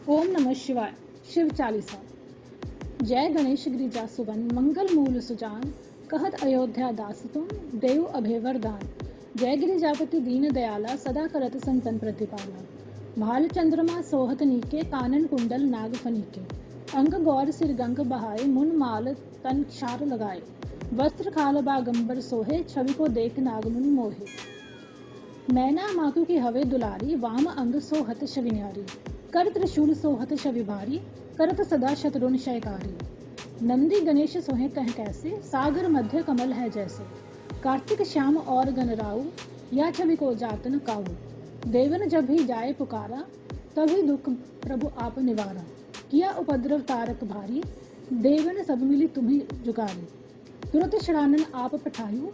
ओम नमः शिवाय। शिव चालीसा। जय गणेश गिरिजा सुवन मंगल मूल सुजान, कहत अयोध्या दास तुम देव अभय वरदान। जय गिरिजापति दीन दयाला, सदा करत संतन प्रतिपाला। भाल चंद्रमा सोहत नीके, कानन कुंडल नाग फनीके। अंग गौर सिर गंग बहाए, मुन माल तन क्षार लगाए। वस्त्र खाल बागंबर सोहे, छवि को देख नाग मुनि मोहे। मैना मातु की हवे दुलारी, वाम अंग सोहत शविन्यारी। कर त्रिशूल सोहत शवि भारी, करत सदा शत्रुन शयकारी। नंदी गणेश सोहे कह कैसे, सागर मध्य कमल है जैसे। कार्तिक श्याम और गणराऊ, या छवि को जात न काऊ। देवन जब भी जाए पुकारा, तभी दुख प्रभु आप निवारा। किया उपद्रव तारक भारी, देवन सब मिली तुम्ही जुगारी। तुरत षडानन आप पठायु,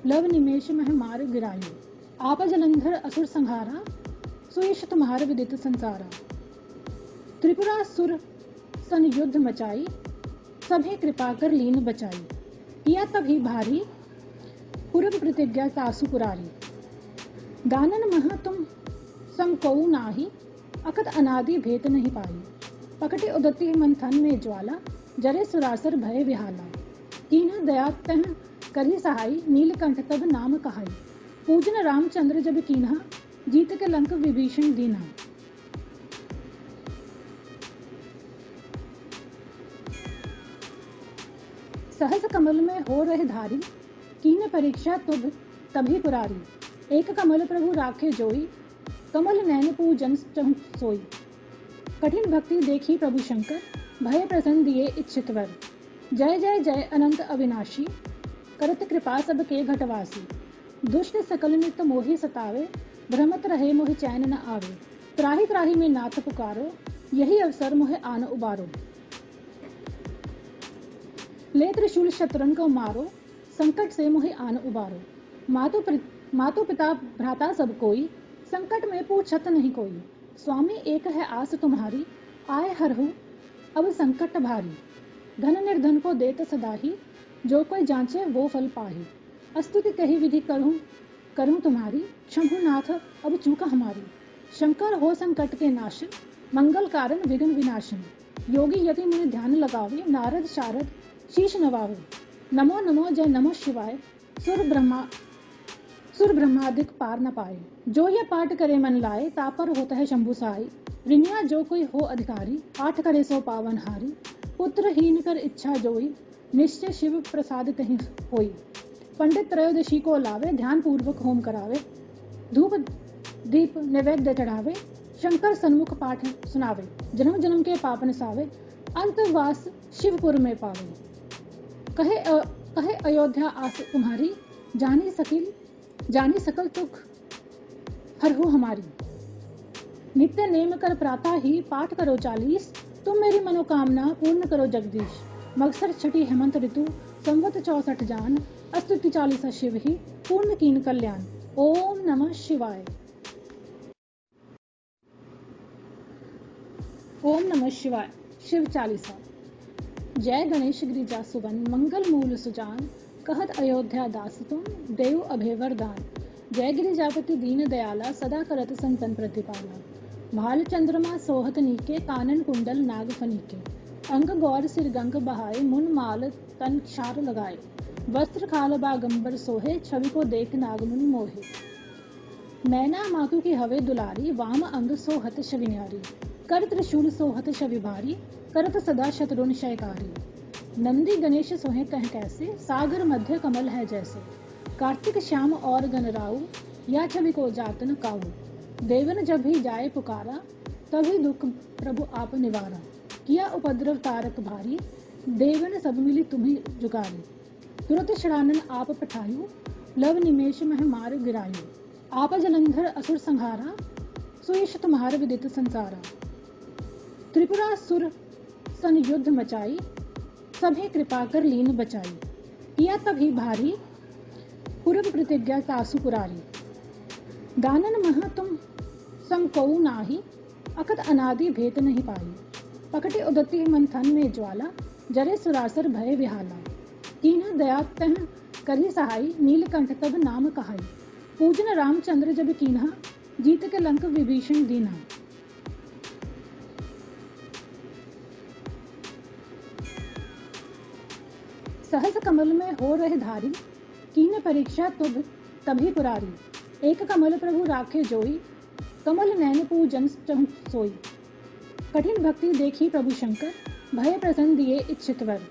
लव निमेष मह मार गिरायु। आप जलंधर असुर संहारा, सुयश तुम्हार विदित संसारा। त्रिपुरा सुर सन युद्ध मचाई, सभी कृपा कर लीन बचाई। किया तभी भारी, पूर्व प्रतिज्ञा तासु पुरारी। दानन मह तुम सम कऊ नाही, अकत अनादि भेद नहीं पाई। पकटे उदती मंथन में ज्वाला, जरे सुरासर भय विहाला। कीन्ह दया तह करी सहाई, नीलकंठ तब नाम कहाई। पूजन रामचंद्र जब कीन्हा, जीत के लंक विभीषण दीन्हा। सहस कमल में हो रहे धारी, कीन परीक्षा तुभ तभी पुरारी। एक कमल प्रभु राखे जोई, कमल नैन पूजन सोई। कठिन भक्ति देखी प्रभु शंकर, भय प्रसन्न दिए इच्छित वर। जय जय जय अनंत अविनाशी, करत कृपा सबके घटवासी। दुष्ट सकल नित मोहि सतावे, भ्रमत रहे मोहि चैन न आवे। त्राहि त्राहि में नाथ पुकारो, यही अवसर मोहि आन उबारो। ले त्रिशूल शत्रुन को मारो, संकट से मोहि आन उबारो। मातु पिता भ्राता सब कोई, संकट में पूछत नहीं कोई। स्वामी एक है आस तुम्हारी, आए हरहु अब संकट भारी। धन निर्धन को देत सदाही, जो कोई जांचे वो फल पाही। अस्तुति कही विधि करूं तुम्हारी, शंभुनाथ अब चूक हमारी। शंकर हो संकट के नाशन, मंगल कारण विघ्न विनाशन। योगी यति मुनि ध्यान लगावे, नारद शारद शीश नवावे। नमो नमो जय नमो शिवाय, सुर ब्रह्मादिक पार न पाए। जो ये पाठ करे मन लाए, तापर होता है शंभु साई। रिनिया जो कोई हो अधिकारी, पाठ करे सो पावन हारी। पुत्र हीन कर इच्छा जोई, निश्चय शिव प्रसाद कहीं होई। पंडित त्रयोदशी को लावे, ध्यान पूर्वक होम करावे। धूप दीप नैवेद्य चढ़ावे, शंकर सन्मुख पाठ सुनावे। जन्म जन्म के पाप नसावे, अंतवास शिवपुर में पावे। कहे अयोध्या आस तुम्हारी, जानी सकल तुख हरहु हमारी। नित्य नेम कर प्रातः ही, पाठ करो 40। तुम मेरी मनोकामना पूर्ण करो जगदीश। मगसर छठी हेमंत ऋतु, संवत 64 जान। अस्तुति 40 शिव ही, पूर्ण कीन कल्याण। ओम नमः शिवाय। ओम नमः शिवाय। शिव चालीसा। जय गणेश गिरिजा सुवन मंगल मूल सुजान, कहत अयोध्या दास तुम देव अभय वरदान। जय गिरिजापति दीन दयाला, सदा करत संतन प्रतिपाला। भाल चंद्रमा सोहत नीके, कानन कुंडल नाग फनीके। अंग गौर सिर गंग बहाए, मुन माल तन क्षार लगाए। वस्त्र खाल बागंबर सोहे, छवि को देख नाग मुनि मोहे। मैना मातु की हवे दुलारी, वाम अंग सोहत शविन्यारी। कर त्रिशूल सोहत शवि भारी, करत सदा शत्रुन शयकारी। नंदी गणेश सोहे कह कैसे, सागर मध्य कमल है जैसे। कार्तिक श्याम और गणराऊ, या छवि को जात न काऊ। देवन जब भी जाए पुकारा, तभी दुख प्रभु आप निवारा। किया उपद्रव तारक भारी, देवन सब मिली तुम्ही जुगारी। तुरत षडानन आप पठायु, लव निमेष मह मार गिरायु। आप जलंधर असुर संहारा, सुयश तुम्हार विदित संसारा। त्रिपुरा सुर सन युद्ध मचाई, सभी कृपा कर लीन बचाई। किया तभी भारी, पूर्व प्रतिज्ञा तासु पुरारी। दानन मह तुम सम कऊ नाही, अकत अनादि भेद नहीं पाई। पकटे उदती मंथन में ज्वाला, जरे सुरासर भय विहाला। कीन्ह दया तह करी सहाई, नीलकंठ तब नाम कहाई। पूजन रामचंद्र जब कीन्हा, जीत के लंक विभीषण दीन्हा। सहस कमल में हो रहे धारी, कीन परीक्षा तुभ तभी पुरारी। एक कमल प्रभु राखे जोई, कमल नैन पूजन चहु सोई। कठिन भक्ति देखी प्रभु शंकर, भय प्रसन्न दिए इच्छित वर।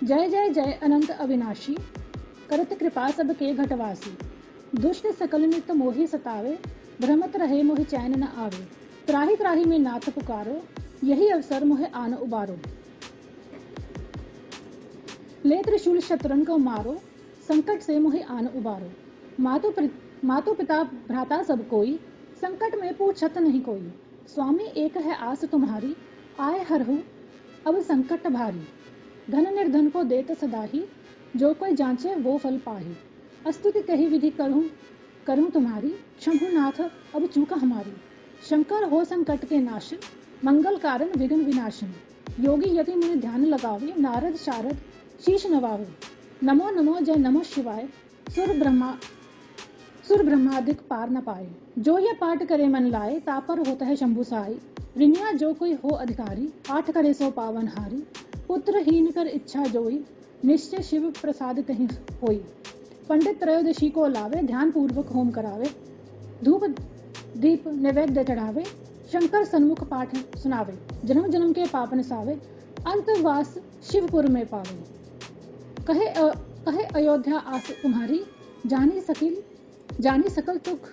जय जय जय अनंत अविनाशी, करत कृपा सब के घटवासी। दुष्ट सकल नित मोहि सतावे, भ्रमत रहे मोहि चैन न आवे। त्राहि त्राहि में नाथ पुकारो, यही अवसर मोहे आन उबारो। ले त्रिशूल शत्रुन को मारो, संकट से मोहि आन उबारो। मातु पिता भ्राता सब कोई, संकट में पूछत नहीं कोई। स्वामी एक है आस तुम्हारी, आए हरहु अब संकट भारी। धन निर्धन को देत सदाही, जो कोई जांचे वो फल पाही। अस्तुति कही विधि करूं तुम्हारी, शंभुनाथ अब चूका हमारी। शंकर हो संकट के नाशन, मंगल कारण विघ्न विनाशन। योगी यति मुनि ध्यान लगावे, नारद शारद शीश नवावे। नमो नमो जय नमो शिवाय, सुर ब्रह्मादिक पार न पाए। जो यह पाठ करे मन लाए, तापर होता है शंभु साई। रिनिया जो कोई हो अधिकारी, आठ करे सो पावन हारी। पुत्रहीन कर इच्छा जोई, निश्चय शिव प्रसाद तहि होई। पंडित त्रयोदशी को लावे, ध्यान पूर्वक होम करावे। धूप दीप नैवेद्य चढ़ावे, शंकर सन्मुख पाठ सुनावे। जन्म जन्म के पाप नसावे, अंतवास शिवपुर में पावे। कहे अयोध्या आस तुम्हारी, जानी सकल तुख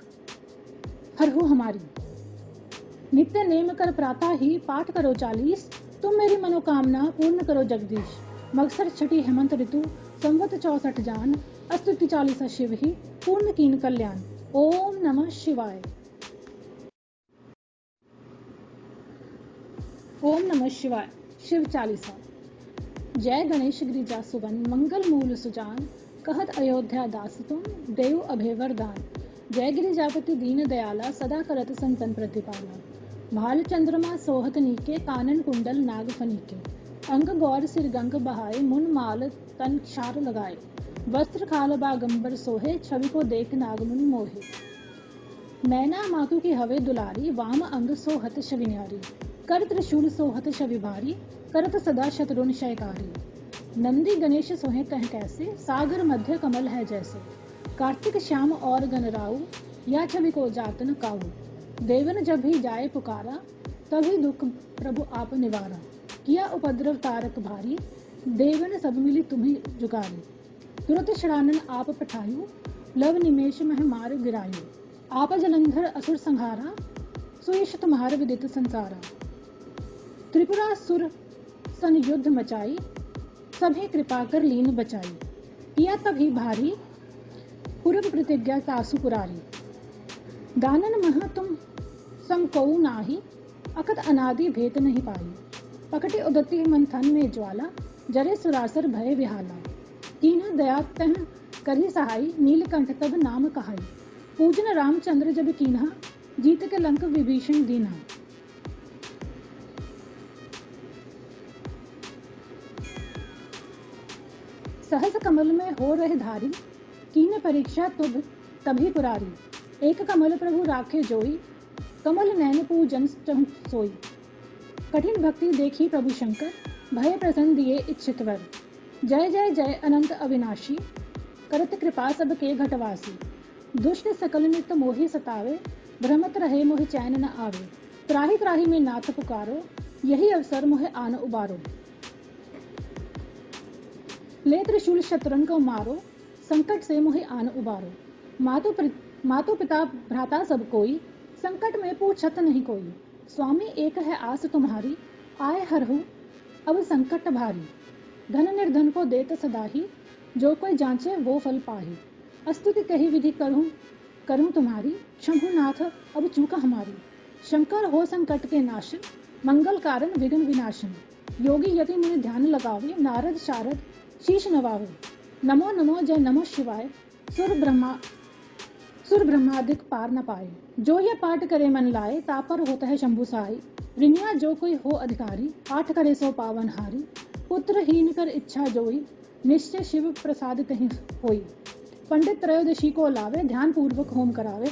हरहु हमारी। नित्य नेम कर प्रातः ही पाठ करो 40, तुम मेरी मनोकामना पूर्ण करो जगदीश। मगसर छठी हेमंत ऋतु, संवत 64 जान। अस्तुति 40 शिव ही, पूर्ण कीन कल्याण। ओम नमः शिवाय। ओम नमः शिवाय। शिव चालीसा। जय गणेश गिरिजा सुवन, मंगल मूल सुजान। कहत अयोध्या दास तुम, देव अभय वरदान। जय गिरिजापति दीन दयाला, सदा करत संतन प्रतिपाला। भाल चंद्रमा सोहत नीके, कानन कुंडल नाग फनीके। अंग गौर सिर गंग बहाए, मुन माल तन क्षार लगाए। वस्त्र खाल बागंबर सोहे, छवि को देख नाग मुनि मोहे। नैना मातु की हवे दुलारी, वाम अंग सोहत छवि न्यारी। कर त्रिशूल सोहत छवि भारी, करत सदा शत्रुन शयकारी। नंदी गणेश सोहे कह कैसे, सागर मध्य कमल है जैसे। कार्तिक श्याम और गणराऊ, या छवि को जात न काऊ। देवन जब भी जाए पुकारा, तभी दुख प्रभु आप निवारा। किया उपद्रव तारक भारी, देवन सब मिली तुम्हें जुगारी। तुरत शरानन आप पठायु, लव निमेष मह मार गिरायु। आप जलंधर असुर संहारा, सुयश तुम्हार विदित संसारा। त्रिपुरा सुर सन युद्ध मचाई, सभी कृपा कर लीन बचाई। किया तभी भारी, पूर्व प्रतिज्ञा तासु पुरारी। दानन मह तुम समकऊ नाही, अकत अनादि भेद नहीं पाई। पकटे उदती मंथन में ज्वाला, जरे सुरासर भय विहाला। कीन्ह दया तह करी सहाई, नीलकंठ तब नाम कहाई। पूजन रामचंद्र जब कीन्हा, जीत के लंक विभीषण दीन्हा। सहस कमल में हो रहे धारी, कीन परीक्षा तुभ तभी पुरारी। एक कमल प्रभु राखे जोई, कमल नैन पूजन चहु सोई। कठिन भक्ति देखी प्रभु शंकर, भय प्रसन्न दिए इच्छित वर। जय जय जय अनंत अविनाशी, करत कृपा सब के घटवासी। दुष्ट सकल नित मोहि सतावे, भ्रमत रहे मोहि चैन न आवे। त्राहि त्राहि में नाथ पुकारो, यही अवसर मोहे आन उबारो। ले त्रिशूल शत्रुन को मारो, संकट से मोहि आन उबारो। मातु पिता भ्राता सब कोई, संकट में पूछत नहीं कोई। स्वामी एक है आस तुम्हारी, आए हरहु अब संकट भारी। धन निर्धन को देत सदाही, जो कोई जांचे वो फल पाही। अस्तुति कही विधि करूं तुम्हारी, शंभुनाथ अब चूका हमारी। शंकर हो संकट के नाशन, मंगल कारण विघ्न विनाशन। योगी यति मुनि ध्यान लगावे, नारद शारद शीश नवावे। नमो नमो जय नमो शिवाय, सुर ब्रह्मादिक पार न पाए। जो यह पाठ करे मन लाए, तापर होता है शंभु साई। रिनिया जो कोई हो अधिकारी, आठ करे सो पावन हारी। पुत्रहीन कर इच्छा जोई, निश्चय शिव प्रसाद तहि होई। पंडित त्रयोदशी को लावे, ध्यान पूर्वक होम करावे।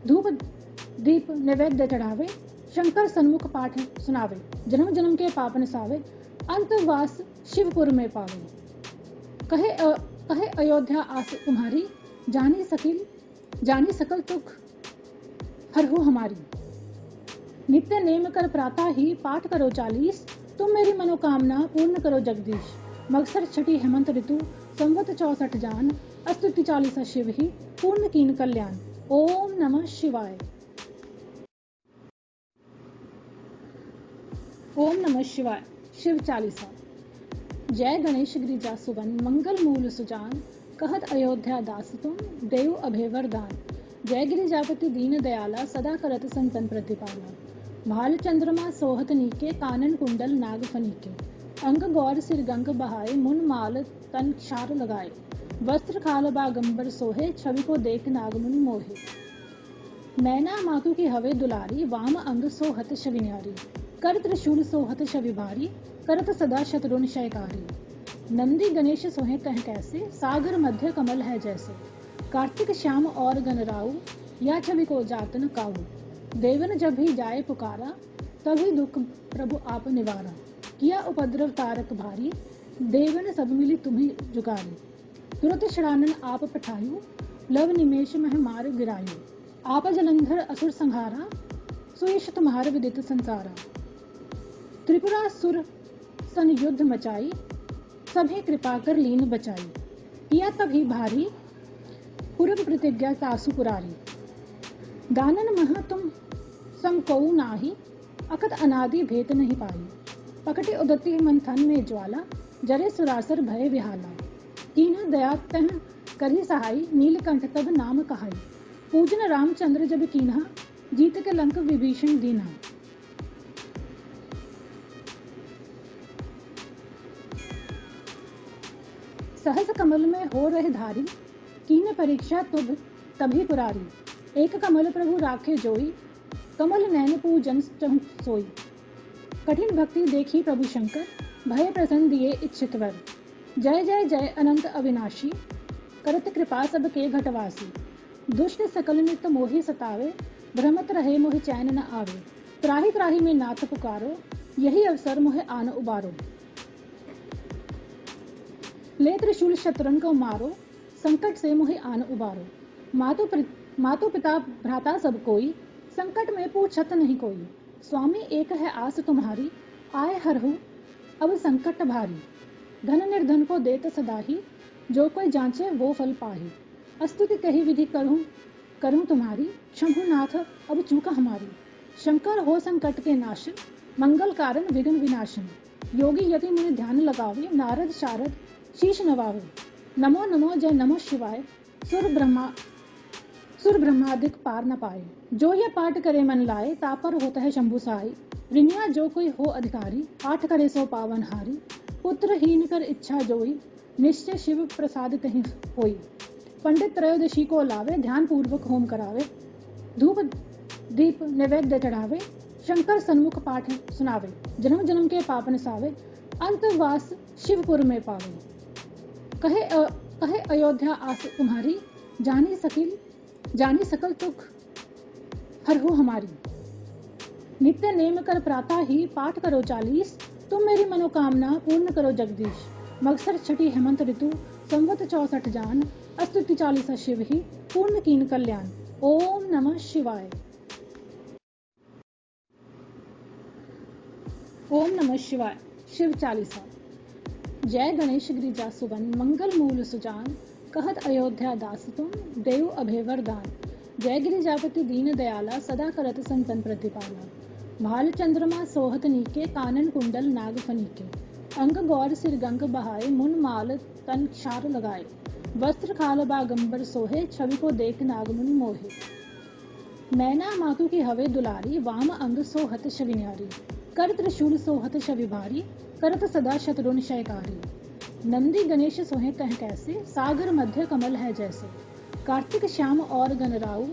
धूप दीप नैवेद्य चढ़ावे, शंकर सन्मुख पाठ सुनावे। जन्म जन्म के पाप नसावे, अंतवास शिवपुर में पावे। कहे अयोध्या आस तुम्हारी, जानी सकल तुख हरहु हमारी। नित्य नेम कर प्रातः ही पाठ करो 40, तुम मेरी मनोकामना पूर्ण करो जगदीश। मगसर छठी हेमंत ऋतु संवत 64 जान, अस्तुति 40 शिव ही पूर्ण कीन कल्याण। ओम नमः शिवाय। ओम नमः शिवाय। शिव चालीसा। जय गणेश गिरिजा सुवन मंगल मूल सुजान, कहत अयोध्या दास तुम देव अभय वरदान। जय गिरिजापति दीन दयाला सदा करत संतन प्रतिपाला। भाल चंद्रमा सोहत नीके, कानन कुंडल नाग फनीके। अंग गौर सिर गंग बहाए, मुन माल तन क्षार लगाए। वस्त्र खाल बागंबर सोहे, छवि को देख नाग मुनि मोहे। मैना मातु की हवे दुलारी, वाम अंग सोहत छवि न्यारी। कर त्रिशूल सोहत छवि भारी, करत सदा शत्रुन शयकारी। नंदी गणेश सोहे कह कैसे, सागर मध्य कमल है जैसे। कार्तिक श्याम और गणराऊ, या छवि को जातन काऊ। देवन जब भी जाए पुकारा, तभी दुख प्रभु आप निवारा। किया उपद्रव तारक भारी, देवन सब मिली तुम्हें जुगारी। तुरत शरानन आप पठायु, लव निमेष मह मार गिरायु। आप जलंधर असुर संहारा, सुयश तुम्हार विदित संसारा। त्रिपुरा सुर सन युद्ध मचाई, सभी कृपा कर लीन बचाई। किया तभी भारी, पूर्व प्रतिज्ञा तासु पुरारी। दानन मह तुम समकऊ नाही, अकत अनादि भेद नहीं पाई। पकटे उदती मंथन में ज्वाला, जरे सुरासर भय विहाला। कीन्ह दया तह करी सहाय, नीलकंठ तब नाम कहाई। पूजन रामचंद्र जब कीन्हा, जीत के लंक विभीषण दीन्हा। सहस कमल में हो रहे धारी, कीन परीक्षा तुभ तभी पुरारी। एक कमल प्रभु राखे जोई, कमल नैन पूजन चहु सोई। कठिन भक्ति देखी प्रभु शंकर, भय प्रसन्न दिए इच्छित वर। जय जय जय अनंत अविनाशी, करत कृपा सबके घटवासी। दुष्ट सकल नित मोहि सतावे, भ्रमत रहे मोहि चैन न आवे। त्राहि त्राहि में नाथ पुकारो, यही अवसर मोहि आन उबारो। ले त्रिशूल शत्रुन को मारो, संकट से मोहि आन उबारो। मातो पिता भ्राता सब कोई, संकट में पूछत नहीं कोई। स्वामी एक है आस तुम्हारी, आए हरहु अब संकट भारी। धन निर्धन को देत सदा ही, जो कोई जांचे वो फल पाही। अस्तुति कही विधि करूं तुम्हारी, शंभुनाथ अब चूक हमारी। शंकर हो संकट के नाश, मंगल कारण विघ्न विनाशन। योगी यति मुनि ध्यान लगावे, नारद शारद शीश नवावे। नमो नमो जय नमो शिवाय, सुर ब्रह्मादिक पार न पाए। जो ये पाठ करे मन लाए, तापर होता है शंभु साई। रिनिया जो कोई हो अधिकारी, पाठ करे सो पावन हारी। पुत्रहीन कर इच्छा जोई, निश्चय शिव प्रसाद कहीं होई। पंडित त्रयोदशी को लावे, ध्यान पूर्वक होम करावे। धूप दीप नैवेद्य चढ़ावे, शंकर सन्मुख पाठ सुनावे। जन्म जन्म के पाप नसावे, अंतवास शिवपुर में पावे। कहे अयोध्या आस तुम्हारी, जानी सकल तुख हरहु हमारी। नित्य नेम कर प्रातः ही पाठ करो 40, तुम मेरी मनोकामना पूर्ण करो जगदीश। मगसर छठी हेमंत ऋतु संवत 64 जान, अस्तुति 40 शिव ही पूर्ण कीन कल्याण। ओम नमः शिवाय। ओम नमः शिवाय। शिव चालीसा। जय गणेश गिरिजा सुवन मंगल मूल सुजान, कहत अयोध्या दास तुम देव अभय वरदान। जय गिरिजापति दीन दयाला सदा करत संतन प्रतिपाला। भाल चंद्रमा सोहत नीके, कानन कुंडल नाग फनीके। अंग गौर सिर गंग बहाए, मुन माल तन क्षार लगाए। वस्त्र खाल बागंबर सोहे, छवि को देख नाग मुनि मोहे। मैना मातु की हवे दुलारी, वाम अंग सोहत छवि न्यारी। कर त्रिशूल सोहत छवि भारी, करत सदा शत्रुन शयकारी। नंदी गणेश सोहे कह कैसे, सागर मध्य कमल है जैसे। कार्तिक श्याम और गणराऊ,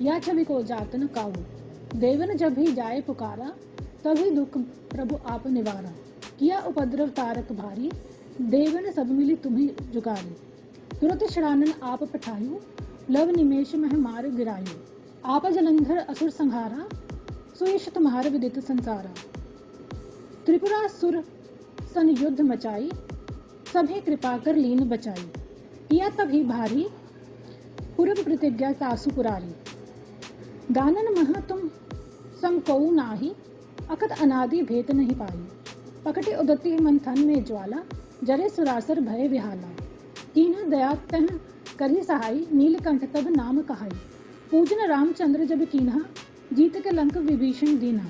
या छवि को जातन काऊ। देवन जब भी जाए पुकारा, तभी दुख प्रभु आप निवारा। किया उपद्रव तारक भारी, देवन सब मिली तुम्हें जुगारी। तुरत शरानन आप पठायु, लव निमेष मह मार गिरायु। आप जलंधर असुर संहारा, सुयश तुम्हार विदित संसारा। त्रिपुरा सुर सन युद्ध मचाई, सभी कृपा कर लीन बचाई। किया तभी भारी पूर्व प्रतिज्ञा तासु पुरारी। दानन मह तुम सम कोउ नाही, अकत अनादि भेद नहीं पाई। पकटे उदती मंथन में ज्वाला, जरे सुरासर भय विहाला। कीन्ह दया तह करी सहाई, नीलकंठ तब नाम कहाई। पूजन रामचंद्र जब कीन्हा, जीत के लंक विभीषण दीन्हा।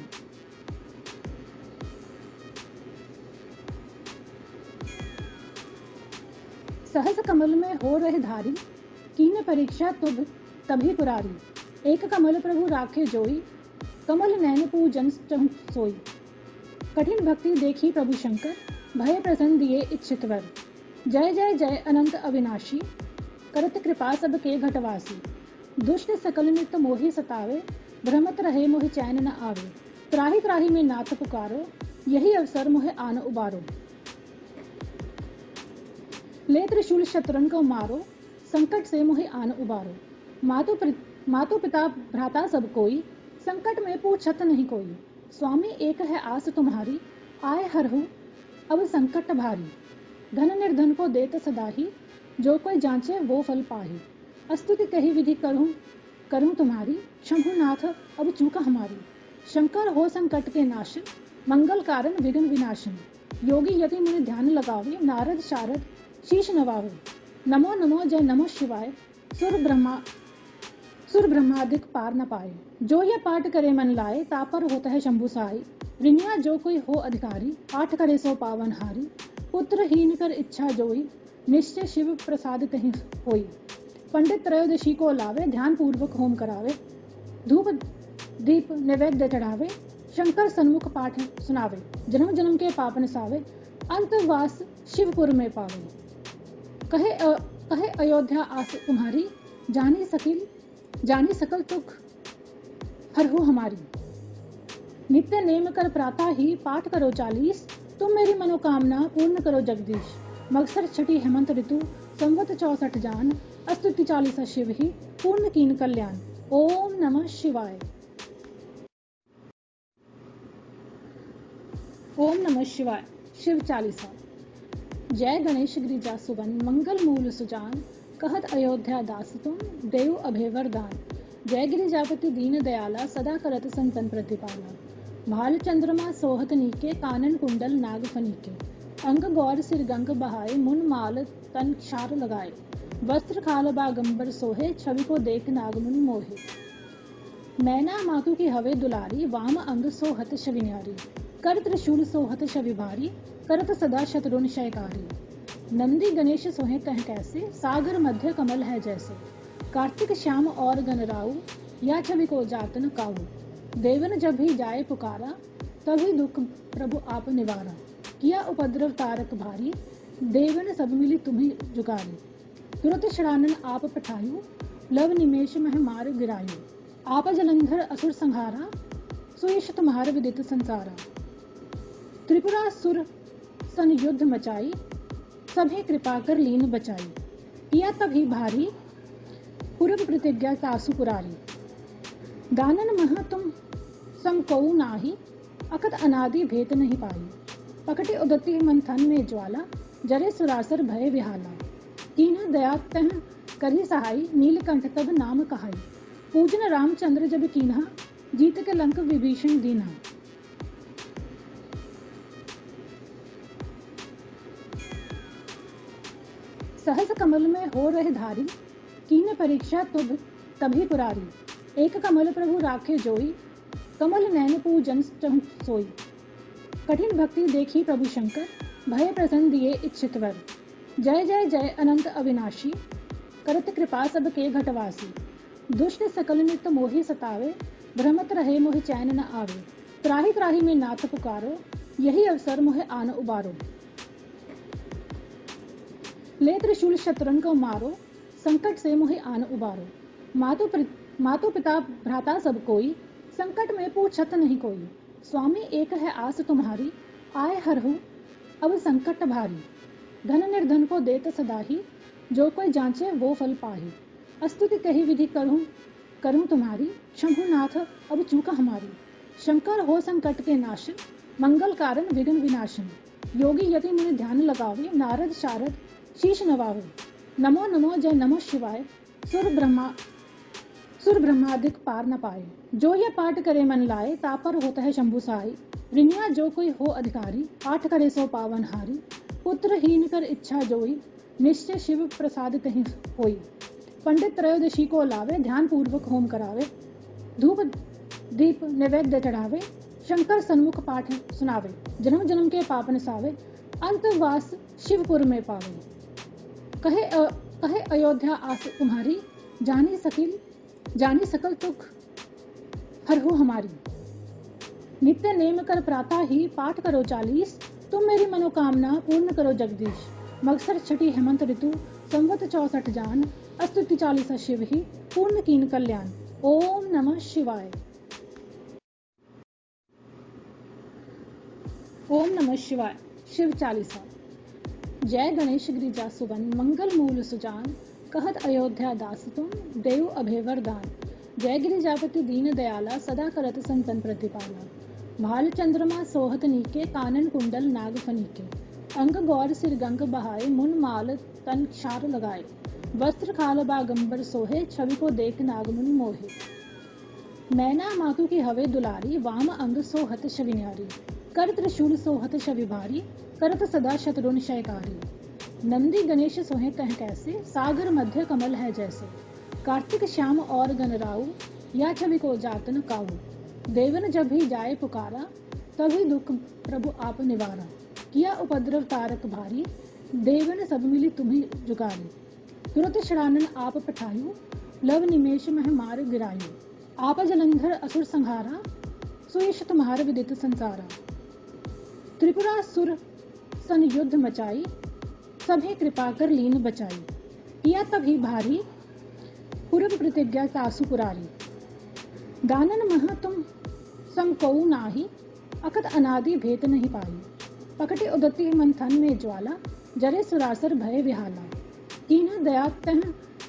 सहस कमल में हो रहे धारी, कीन्ह परीक्षा तुब तभी पुरारी। एक कमल प्रभु राखे जोई, कमल नैन पूजन सोई। कठिन भक्ति देखी प्रभु शंकर, भय प्रसन्न दिए इच्छित वर। जय जय जय अनंत अविनाशी, करत कृपा सब के घटवासी। दुष्ट सकल नित मोहि सतावे, भ्रमत रहे मोहि चैन न आवे। त्राहि त्राहि में नाथ पुकारो, यही अवसर मोहि आन उबारो। ले त्रिशूल शत्रुन को मारो, संकट से मोहि आन उबारो। मातु पिता भ्राता सब कोई, संकट में पूछत नहीं कोई। स्वामी एक है आस तुम्हारी, आए हरहु अब संकट भारी। धन निर्धन को देत सदाही, जो कोई जांचे वो फल पाही। अस्तुति कही विधि करूं तुम्हारी, शंभुनाथ अब चूका हमारी। शंकर हो संकट के नाशन, मंगल कारण विघ्न विनाशन। योगी यति मुनि ध्यान लगावे, नारद शारद शीश नवावे। नमो नमो जय नमो शिवाय, सुर ब्रह्मादिक पार न पाए। जो यह पाठ करे मन लाए, तापर होता है शंभु साई। रिनिया जो कोई हो अधिकारी, पाठ करे सो पावन हारी। पुत्रहीन कर इच्छा जोई, निश्चय शिव प्रसाद तहि होई। पंडित त्रयोदशी को लावे, ध्यान पूर्वक होम करावे। धूप दीप नैवेद्य चढ़ावे, शंकर सन्मुख पाठ सुनावे। जन्म जन्म के पाप नसावे, अंतवास शिवपुर में पावे। कहे अयोध्या आस तुम्हारी, जानी सकल तुख हरहु हमारी। नित्य नेम कर प्रातः ही, पाठ करो 40। तुम मेरी मनोकामना पूर्ण करो जगदीश। मगसर छठी हेमंत ऋतु, संवत 64 जान। अस्तुति 40 शिव ही, पूर्ण कीन कल्याण। ओम नमः शिवाय। ओम नमः शिवाय। शिव चालीसा। जय गणेश गिरिजा सुवन, मंगल मूल सुजान। कहत अयोध्या दास तुम, देव अभय वरदान। जय गिरिजापति दीन दयाला, सदा करत संतन प्रतिपाला। भाल चंद्रमा सोहत नीके, कानन कुंडल नाग फनीके। अंग गौर सिर गंग बहाए, मुन माल तन क्षार लगाए। वस्त्र खाल बागंबर सोहे, छवि को देख नाग मुनि मोहे। नैना मातु की हवे दुलारी, वाम अंग सोहत छवि न्यारी। कर त्रिशूल सोहत छवि भारी, करत सदा शत्रुन शयकारी। नंदी गणेश सोहे कह कैसे, सागर मध्य कमल है जैसे। कार्तिक श्याम और गणराऊ, या छवि को जातन काऊ। देवन जब भी जाए पुकारा, तभी दुख प्रभु आप निवारा। किया उपद्रव तारक भारी, देवन सब मिली तुम्हें जुगारी। तुरत शरानन आप पठायु, लव निमेश मह मार गिरायु। आप जलंधर असुर संहारा, सुयश तुम्हार विदित संसारा। त्रिपुरा सुर सन युद्ध मचाई, सभी कृपा कर लीन बचाई। किया तभी भारी पूर्व प्रतिज्ञा तासु पुरारी। दानन मह तुम सम कोउ नाही, अकत अनादि भेद नहीं पाई। पकटे उदती मंथन में ज्वाला, जरे सुरासर भय विहाला। कीन्ह दया तह करी सहाई, नीलकंठ तब नाम कहाई। पूजन रामचंद्र जब कीन्हा, जीत के लंक विभीषण दीन्हा। सहस कमल में हो रहे धारी, कीन्ह परीक्षा तुब तभी पुरारी। एक कमल प्रभु राखे जोई, कमल नैन पूजन सोई। कठिन भक्ति देखी प्रभु शंकर, भय प्रसन्न दिए इच्छित वर। जय जय जय अनंत अविनाशी, करत कृपा सब के घटवासी। दुष्ट सकल नित मोहि सतावे, भ्रमत रहे मोहि चैन न आवे। त्राहि त्राहि में नाथ पुकारो, यही अवसर मोहि आन उबारो। ले त्रिशूल शत्रुन को मारो, संकट से मोहि आन उबारो। मातु पिता भ्राता सब कोई, संकट में पूछत नहीं कोई। स्वामी एक है आस तुम्हारी, आए हरहु अब संकट भारी। धन निर्धन को देत सदाही, जो कोई जांचे वो फल पाही। अस्तुति कही विधि करूं तुम्हारी, शंभुनाथ अब चूका हमारी। शंकर हो संकट के नाशन, मंगल कारण विघ्न विनाशन। योगी यति मुनि ध्यान लगावे, नारद शारद शीश नवावे। नमो नमो जय नमः शिवाय, सुर ब्रह्मादिक पार न पाए। जो ये पाठ करे मन लाए, तापर होता है शंभु सहाय। ऋणिया जो कोई हो अधिकारी, पाठ करे सो पावन हारी। पुत्रहीन कर इच्छा जोई, निश्चय शिव प्रसाद कहीं होई। पंडित त्रयोदशी को लावे, ध्यान पूर्वक होम करावे। धूप दीप नैवेद्य चढ़ावे, शंकर सन्मुख पाठ सुनावे। जन्म जन्म के पाप नसावे, अंतवास शिवपुर में पावे। कहे अयोध्या आस तुम्हारी, जानी सकल दुख हरहु हमारी। नित्य नेम कर प्रातः ही, पाठ करो 40। तुम मेरी मनोकामना पूर्ण करो जगदीश। मगसर छठी हेमंत ऋतु, संवत 64 जान। अस्तुति 40 शिव ही, पूर्ण कीन कल्याण। ओम नमः शिवाय। ओम नमः शिवाय। शिव चालीसा। जय गणेश गिरिजा सुवन, मंगल मूल सुजान। कहत अयोध्या दास तुम, देव अभय वरदान। जय गिरिजापति दीन दयाला, सदा करत संतन प्रतिपाला। भाल चंद्रमा सोहत नीके, कानन कुंडल नाग फनीके। अंग गौर सिर गंग बहाए, मुन माल तन क्षार लगाए। वस्त्र खाल बागंबर सोहे, छवि को देख नाग मुनि मोहे। मैना मातु की हवे दुलारी, वाम अंग सोहत छवि न्यारी। कर त्रिशूल सोहत छवि भारी, करत सदा शत्रुन क्षयकारी। नंदी गणेश सोहे कह कैसे, सागर मध्य कमल है जैसे। कार्तिक श्याम और गणराऊ, या छवि को जात न काऊ। देवन जब भी जाए पुकारा, तभी दुख प्रभु आप निवारा। किया उपद्रव तारक भारी, देवन सब मिली तुम्हें जुगारी। तुरत शरानन आप पठायु, लव निमेष मह मार गिरायु। आप जलंधर असुर संहारा, सुयश तुम्हार विदित संसारा। त्रिपुरा सुर सन युद्ध मचाई, सभी कृपा कर लीन बचाई। किया तभी भारी, पूर्व प्रतिज्ञा तासु पुरारी। दानन मह तुम समकऊ नाही, अकत अनादि भेद नहीं पाई। पकटे उदती मंथन में ज्वाला, जरे सुरासर भय विहाला। कीन्ह दया तह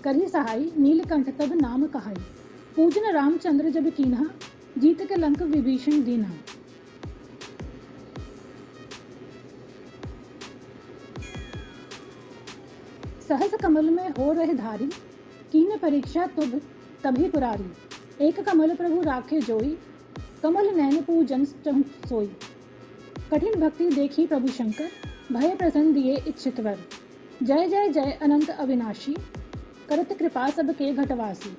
करी सहाई, नीलकंठ तब नाम कहाई। पूजन रामचंद्र जब कीन्हा, जीत के लंक विभीषण दीन्हा। सहस कमल में हो रहे धारी, कीन परीक्षा तभी पुरारी। एक कमल प्रभु राखे जोई, कमल नैन पूजन चहु सोई। कठिन भक्ति देखी प्रभु शंकर, भय प्रसन्न दिए इच्छित वर। जय जय जय अनंत अविनाशी, करत कृपा सबके घटवासी।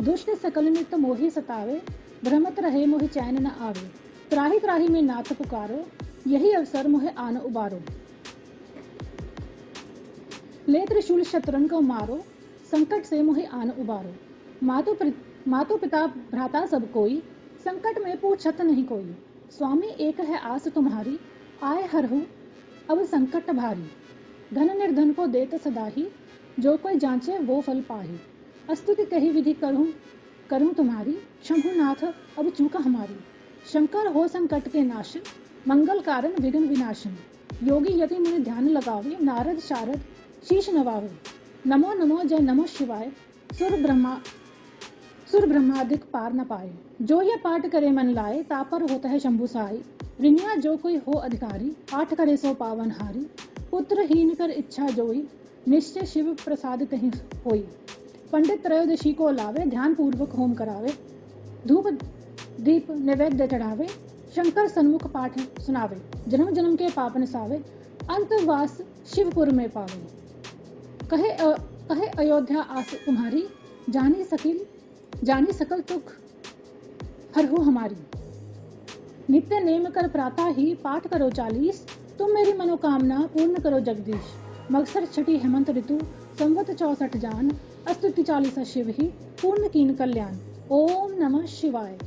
दुष्ट सकल नित मोहि सतावे, भ्रमत रहे मोहि चैन न आवे। त्राहि त्राहि में नाथ पुकारो, यही अवसर मोहे आन उबारो। ले त्रिशूल शत्रुन को मारो, संकट से मोहि आन उबारो। मातु पिता भ्राता सब कोई, संकट में पूछत नहीं कोई। स्वामी एक है आस तुम्हारी, आए हरहु अब संकट भारी। धन निर्धन को देत सदा ही, जो कोई जांचे वो फल पाही। अस्तुति कही विधि करूं तुम्हारी, शंभुनाथ अब चूक हमारी। शंकर हो संकट के नाशन, मंगल कारण विघ्न विनाशन। योगी यति मुनि ध्यान लगावे, नारद शारद शीश नवावे। नमो नमो जय नमः शिवाय, सुर ब्रह्मादिक पार न पाए। जो ये पाठ करे मन लाए, तापर होता है शंभु सहाय। ऋणिया जो कोई हो अधिकारी, पाठ करे सो पावन हारी। पुत्रहीन कर इच्छा जोई, निश्चय शिव प्रसाद कहीं होई। पंडित त्रयोदशी को लावे, ध्यान पूर्वक होम करावे। धूप दीप नैवेद्य चढ़ावे, शंकर सन्मुख पाठ सुनावे। जन्म जन्म के पाप नसावे, अंतवास शिवपुर में पावे। कहे अयोध्या आस तुम्हारी, जानी सकल दुख हरहु हमारी। नित्य नेम कर प्रातः ही, पाठ करो 40। तुम मेरी मनोकामना पूर्ण करो जगदीश। मगसर छठी हेमंत ऋतु, संवत 64 जान। अस्तुति 40 शिव ही, पूर्ण कीन कल्याण। ओम नमः शिवाय।